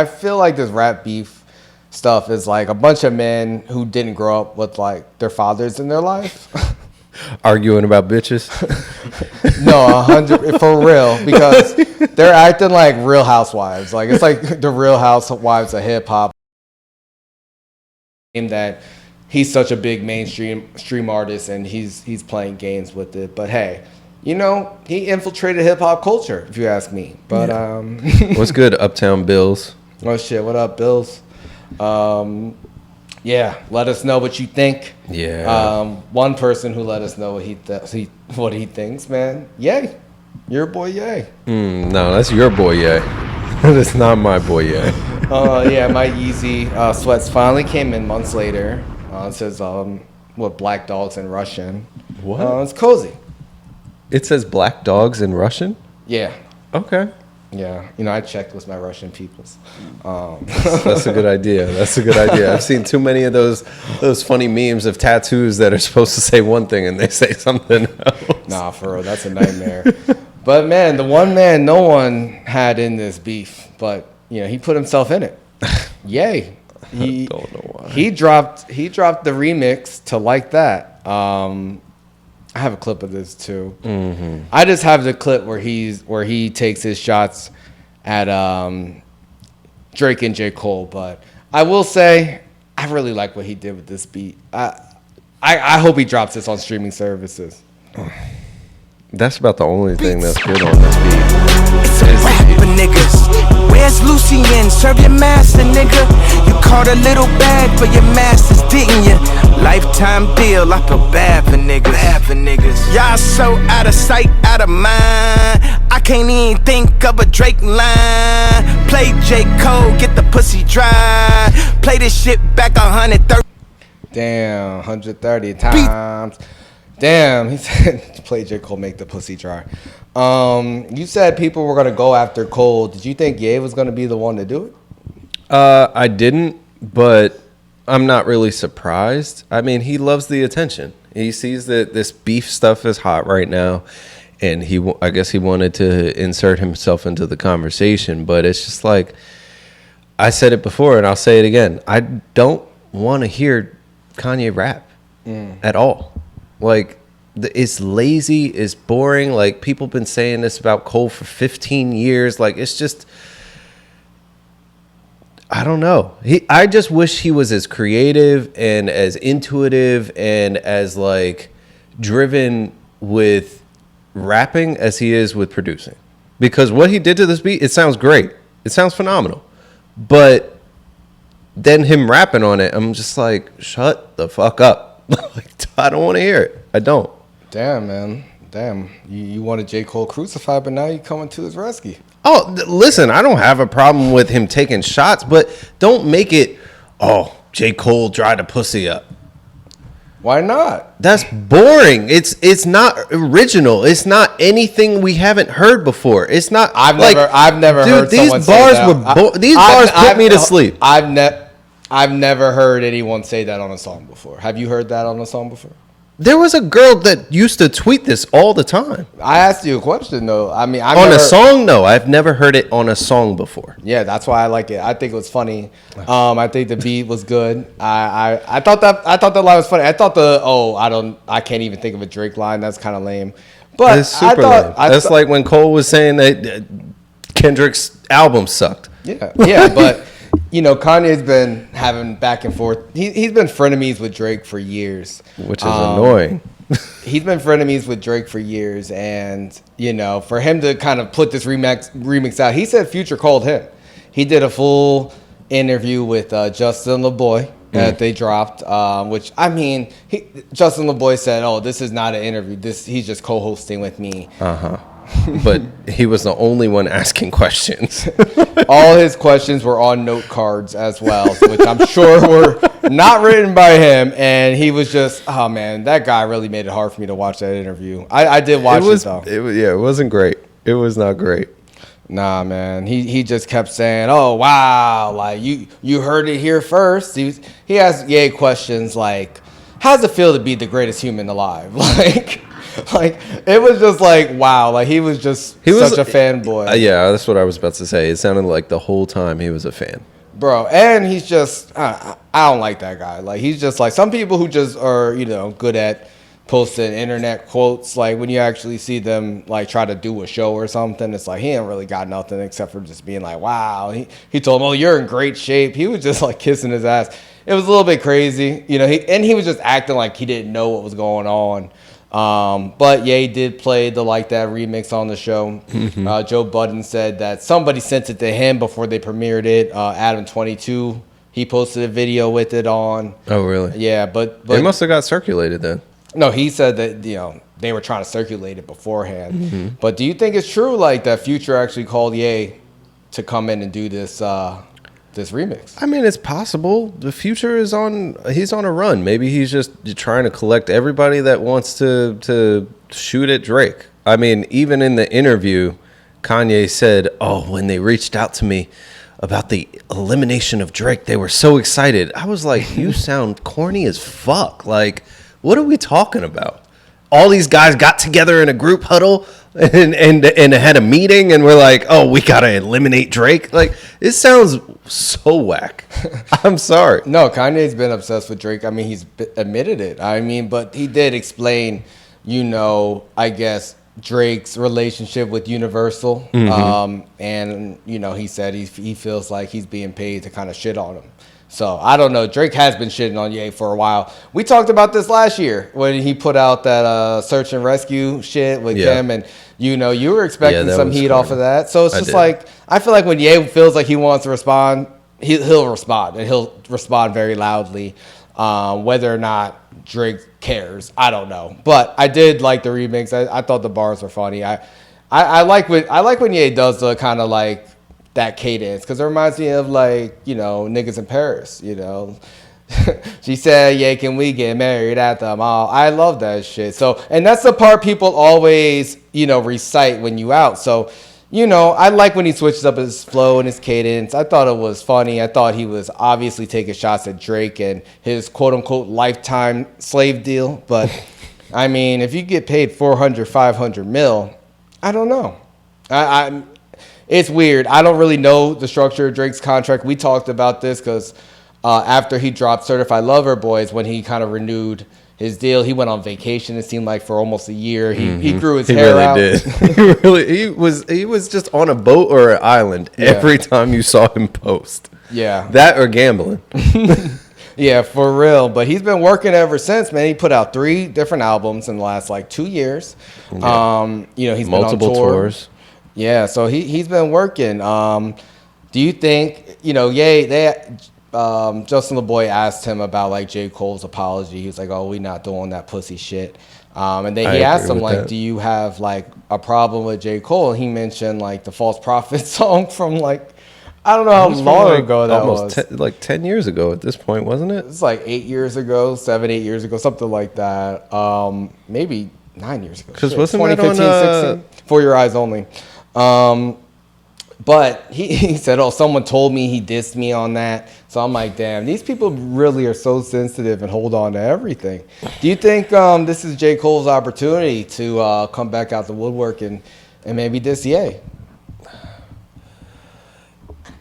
I feel like this rap beef stuff is like a bunch of men who didn't grow up with like their fathers in their life. Arguing about bitches. No, 100 for real, because they're acting like Real Housewives. Like it's like the Real Housewives of hip hop. That he's such a big mainstream artist and he's playing games with it. But hey, you know, he infiltrated hip hop culture, if you ask me. But What's good, Uptown Bills? Oh shit, what up, Bills? Yeah, let us know what you think. Yeah. One person who let us know what he thinks, man. Yay. Your boy Yay. No, that's your boy Yay. That's not my boy Yay. Yeah, my Yeezy sweats finally came in months later. It says what Black Dogs in Russian. What? It's cozy. It says Black Dogs in Russian? Yeah. Okay. Yeah, you know, I checked with my Russian peoples. That's a good idea. That's a good idea. I've seen too many of those funny memes of tattoos that are supposed to say one thing and they say something else. Nah, for real, that's a nightmare. But man, the one man no one had in this beef, but you know, he put himself in it. Yay. I don't know why. He dropped the remix to Like That. I have a clip of this too. Mm-hmm. I just have the clip where he takes his shots at Drake and J. Cole. But I will say I really like what he did with this beat. I hope he drops this on streaming services. That's about the only thing that's good on this beat. Rapper niggas, where's Lucian? Serve your master, nigga. You caught a little bag for your masters, didn't you? Lifetime deal, I feel bad for niggas. Y'all so out of sight, out of mind. I can't even think of a Drake line. Play J. Cole, get the pussy dry. Play this shit back 130. Damn, 130 times. Damn, he said, play J. Cole, make the pussy dry. You said people were going to go after Cole. Did you think Ye was going to be the one to do it? I didn't, but I'm not really surprised. I mean, he loves the attention. He sees that this beef stuff is hot right now, and I guess he wanted to insert himself into the conversation, but it's just like, I said it before, and I'll say it again. I don't want to hear Kanye rap at all. Like, it's lazy, it's boring. Like, people been saying this about Cole for 15 years. Like, it's just, I don't know. I just wish he was as creative and as intuitive and as, like, driven with rapping as he is with producing. Because what he did to this beat, it sounds great. It sounds phenomenal. But then him rapping on it, I'm just like, shut the fuck up. Like, I don't want to hear it. I don't. Damn, man. Damn. You wanted J. Cole crucified, but now you're coming to his rescue. Oh, listen, I don't have a problem with him taking shots, but don't make it, oh, J. Cole dried a pussy up. Why not? That's boring. It's not original. It's not anything we haven't heard before. It's not. I've never dude, heard these someone bars say that. these bars put me to sleep. I've never heard anyone say that on a song before. Have you heard that on a song before? There was a girl that used to tweet this all the time. I asked you a question though. I mean, a song, no, I've never heard it on a song before. Yeah, that's why I like it. I think it was funny. I think the beat was good. I thought that line was funny. I thought I can't even think of a Drake line. That's kind of lame. But it's super lame. That's like when Cole was saying that Kendrick's album sucked. Yeah, but you know, Kanye's been having back and forth. He's been frenemies with Drake for years. Which is annoying. He's been frenemies with Drake for years. And, you know, for him to kind of put this remix out, he said Future called him. He did a full interview with Justin LaBoy that they dropped, which, I mean, Justin LaBoy said, oh, this is not an interview. He's just co-hosting with me. Uh-huh. But he was the only one asking questions. All his questions were on note cards as well, which I'm sure were not written by him. And he was just, oh man, that guy really made it hard for me to watch that interview. I did watch it though. It wasn't great. It was not great. Nah, man. He just kept saying, oh wow, like you heard it here first. He asked Ye questions like, how's it feel to be the greatest human alive? Like, Like, it was just like, wow. Like, he was just such a fanboy. Yeah, that's what I was about to say. It sounded like the whole time he was a fan. Bro, and he's just, I don't like that guy. Like, he's just like, some people who just are, good at posting internet quotes. Like, when you actually see them, like, try to do a show or something, it's like, he ain't really got nothing except for just being like, wow. He told him, oh, you're in great shape. He was just, like, kissing his ass. It was a little bit crazy. He was just acting like he didn't know what was going on. But Ye did play the Like That remix on the show. Mm-hmm. Joe Budden said that somebody sent it to him before they premiered it. Adam22, he posted a video with it on. Oh, really? Yeah, but it must have got circulated then. No, he said that they were trying to circulate it beforehand. Mm-hmm. But do you think it's true, like, that Future actually called Ye to come in and do this remix? I mean, it's possible. The Future he's on a run. Maybe he's just trying to collect everybody that wants to shoot at Drake. I mean, even in the interview, Kanye said, oh, when they reached out to me about the elimination of Drake, they were so excited. I was like, you sound corny as fuck. Like, what are we talking about? All these guys got together in a group huddle and had a meeting, and we're like, oh, we gotta eliminate Drake. Like, it sounds so whack. I'm sorry. No, Kanye's been obsessed with Drake. I mean, he's admitted it. I mean, but he did explain, I guess, Drake's relationship with Universal. Mm-hmm. And he said he feels like he's being paid to kind of shit on him. So, I don't know. Drake has been shitting on Ye for a while. We talked about this last year when he put out that search and rescue shit with Kim. And, you were expecting some heat off of that. So, it's just like, I feel like when Ye feels like he wants to respond, he'll respond. And he'll respond very loudly. Whether or not Drake cares, I don't know. But I did like the remix. I thought the bars were funny. I like when Ye does the kind of like that cadence, because it reminds me of like, niggas in Paris, She said, yeah, can we get married at the mall? I love that shit. So, and that's the part people always, recite when you out. So, I like when he switches up his flow and his cadence. I thought it was funny. I thought he was obviously taking shots at Drake and his quote unquote lifetime slave deal. But I mean, if you get paid 400, 500 mil, I don't know. It's weird. I don't really know the structure of Drake's contract. We talked about this because after he dropped Certified Lover Boys, when he kind of renewed his deal, he went on vacation. It seemed like for almost a year. He grew his hair out. He was just on a boat or an island every time you saw him post. Yeah, that or gambling. Yeah, for real. But he's been working ever since, man. He put out 3 different albums in the last like 2 years. Yeah. He's multiple been on tours. Yeah, so he's been working. Do you think, Justin LeBoy asked him about like J. Cole's apology. He was like, oh, we not doing that pussy shit. And then he asked him like, do you have like a problem with J. Cole? And he mentioned like the False Prophet song from like, I don't know how long ago that was. Like 10 years ago at this point, wasn't it? It's like 8 years ago, 7, 8 years ago, something like that. Maybe 9 years ago. Because wasn't 2015, that on 16? For Your Eyes Only. But he said, oh, someone told me he dissed me on that. So I'm like, damn, these people really are so sensitive and hold on to everything. Do you think this is J. Cole's opportunity to come back out the woodwork and maybe diss Ye?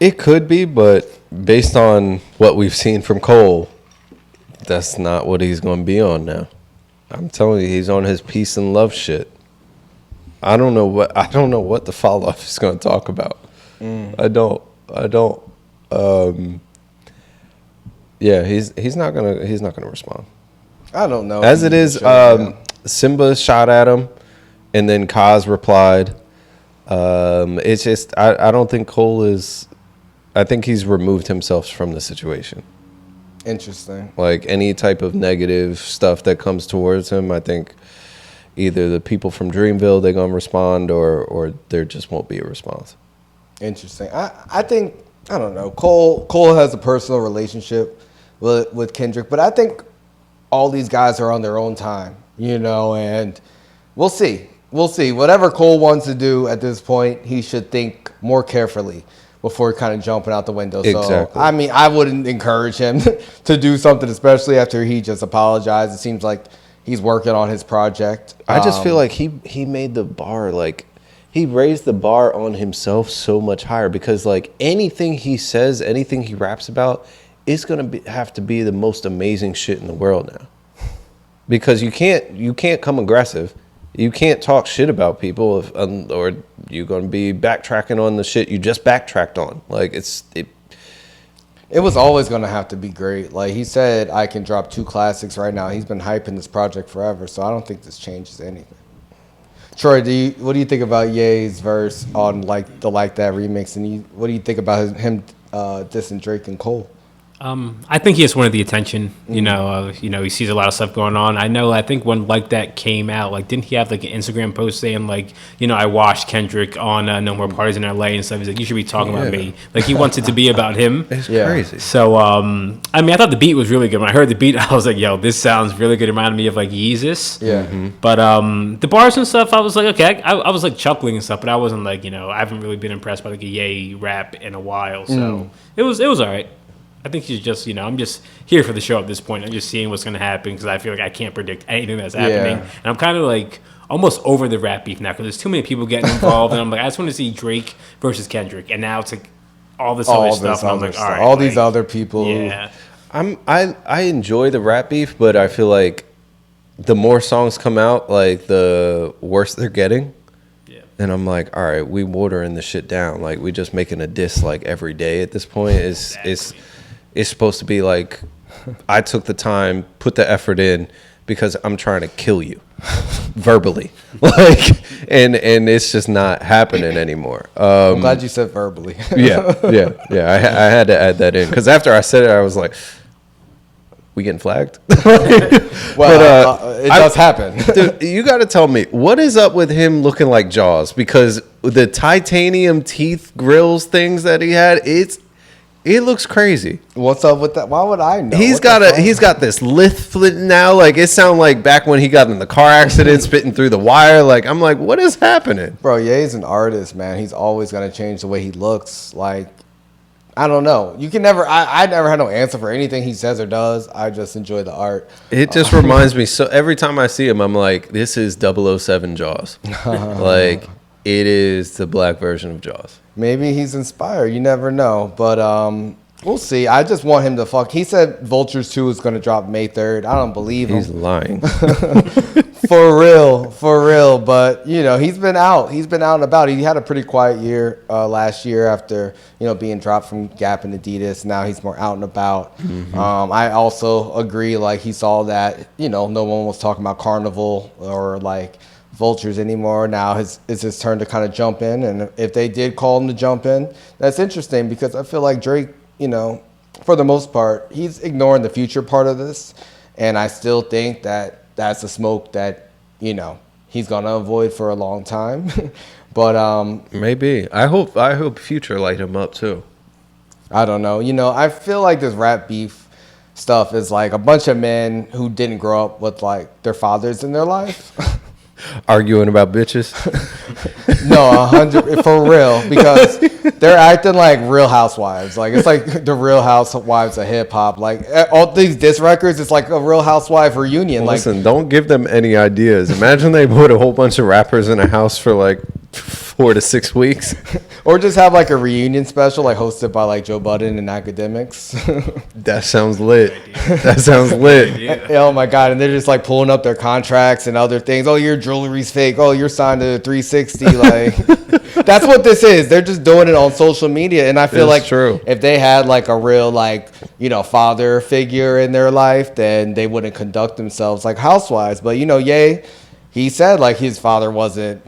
It could be, but based on what we've seen from Cole, that's not what he's going to be on now. I'm telling you, he's on his peace and love shit. I don't know what the follow-up is going to talk about. I don't. Yeah, he's not gonna respond. I don't know. As it is, Simba shot at him, and then Kaz replied. It's just I don't think Cole is. I think he's removed himself from the situation. Interesting. Like any type of negative stuff that comes towards him, I think either the people from Dreamville, they're going to respond or there just won't be a response. Interesting. I think, I don't know, Cole has a personal relationship with Kendrick, but I think all these guys are on their own time, and we'll see. We'll see. Whatever Cole wants to do at this point, he should think more carefully before kind of jumping out the window. Exactly. So, I mean, I wouldn't encourage him to do something, especially after he just apologized. It seems like He's working on his project. I just feel like he made the bar like he raised the bar on himself so much higher because like anything he says, anything he raps about, is gonna have to be the most amazing shit in the world now. Because you can't come aggressive, you can't talk shit about people, or you're gonna be backtracking on the shit you just backtracked on. Like it was always going to have to be great. Like he said, I can drop 2 classics right now. He's been hyping this project forever, so I don't think this changes anything. Troy, what do you think about Ye's verse on like the Like That remix, and what do you think about him dissing Drake and Cole? I think he just wanted the attention. You know, he sees a lot of stuff going on. I think when Like That came out, like, didn't he have like an Instagram post saying like, I watched Kendrick on No More Parties in LA and stuff. He's like, you should be talking about me. Like, he wants it to be about him. It's crazy. So, I mean, I thought the beat was really good. When I heard the beat, I was like, yo, this sounds really good. It reminded me of like Yeezus. Yeah. But the bars and stuff, I was like, okay, I was like chuckling and stuff, but I wasn't like, I haven't really been impressed by like a Ye rap in a while. So it was all right. I think he's just, I'm just here for the show at this point. I'm just seeing what's going to happen because I feel like I can't predict anything that's happening. And I'm kind of like almost over the rap beef now because there's too many people getting involved. And I'm like, I just want to see Drake versus Kendrick. And now it's like all this other stuff. And I'm like, all right. All these other people. Yeah. I enjoy the rap beef, but I feel like the more songs come out, like the worse they're getting. And I'm like, all right, we watering this shit down. Like, we just making a diss like every day at this point. It's supposed to be like, I took the time, put the effort in because I'm trying to kill you verbally. Like, and it's just not happening anymore. I'm glad you said verbally. yeah. I had to add that in because after I said it, I was like, we getting flagged? Well, it does happen. Dude, you got to tell me, what is up with him looking like Jaws? Because the titanium teeth grills things that he had, it looks crazy. What's up with that? Why would I know? He's got this lift now. Like, it sounds like back when he got in the car accident, spitting through the wire. Like, I'm like, what is happening? Bro, Ye's an artist, man. He's always going to change the way he looks. Like, I don't know. You can never. I never had no answer for anything he says or does. I just enjoy the art. It just reminds me. So every time I see him, I'm like, this is 007 Jaws. Like, it is the black version of Jaws. Maybe he's inspired. You never know. But we'll see. I just want him to fuck. He said Vultures 2 is going to drop May 3rd. I don't believe him. He's lying. For real. But, he's been out. He's been out and about. He had a pretty quiet year last year after, being dropped from Gap and Adidas. Now he's more out and about. I also agree, like, he saw that, no one was talking about Carnival or, like, Vultures anymore. Now it's his turn to kind of jump in. And if they did call him to jump in, that's interesting because I feel like Drake, for the most part, he's ignoring the future part of this. And I still think that that's a smoke that, he's going to avoid for a long time. But maybe. I hope Future light him up too. I don't know. I feel like this rap beef stuff is like a bunch of men who didn't grow up with like their fathers in their life. Arguing about bitches? No, 100 for real, because they're acting like Real Housewives. Like, it's like the Real Housewives of hip hop. Like, all these diss records, it's like a Real Housewife reunion. Well, listen, don't give them any ideas. Imagine they put a whole bunch of rappers in a house for like 4 to 6 weeks. Or just have like a reunion special, like hosted by like Joe Budden and academics. That sounds lit. That sounds lit. Oh my God. And they're just like pulling up their contracts and other things. Oh, your jewelry's fake. Oh, you're signed to 360. Like, that's what this is. They're just doing it on social media. And I feel like true. If they had like a real, like, father figure in their life, then they wouldn't conduct themselves like housewives. But, Ye, he said like his father wasn't,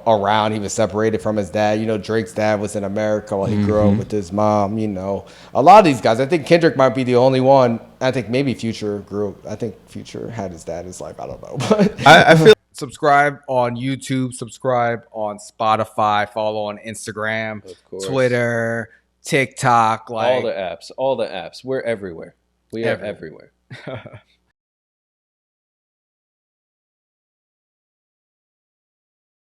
around. He was separated from his dad. Drake's dad was in America while he grew up with his mom. A lot of these guys. I think Kendrick might be the only one. I think maybe Future grew up. I think Future had his dad in his life. I don't know. But I feel. Subscribe on YouTube. Subscribe on Spotify. Follow on Instagram, Twitter, TikTok. All the apps. We're everywhere. We are everywhere.